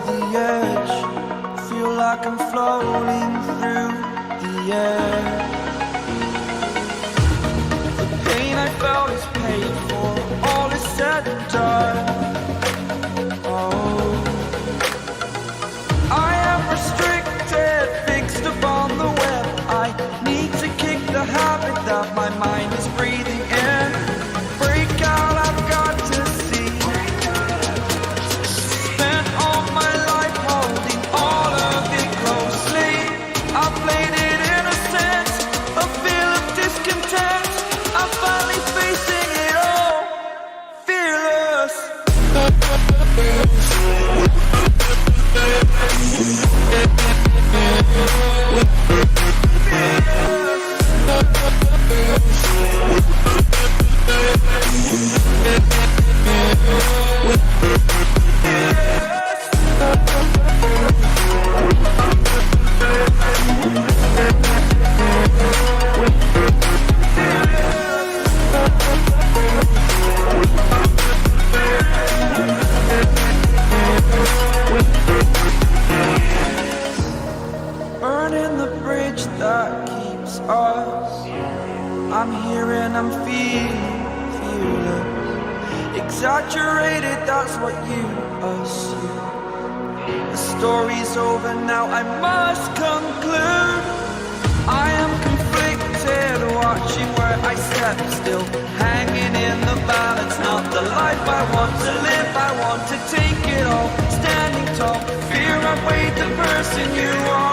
the edge, feel like I'm floating through the air. The pain I felt is paid for, all is said and done. Oh, I am restricted, fixed upon the web. I need to kick the habit that my mind is breathing in. Break out, I've got to see. Spent all my life holding all of it closely. I played it innocent, a feel of discontent. I'm finally facing it all, fearless. Burning the bridge that keeps us. I'm here and I'm feeling fearless. Exaggerated, that's what you assume. The story's over now, I must conclude. I am conflicted, watching where I step still, hanging in the balance. Not the life I want to live, I want to take it all. Standing tall, fear I've weighed the person you are.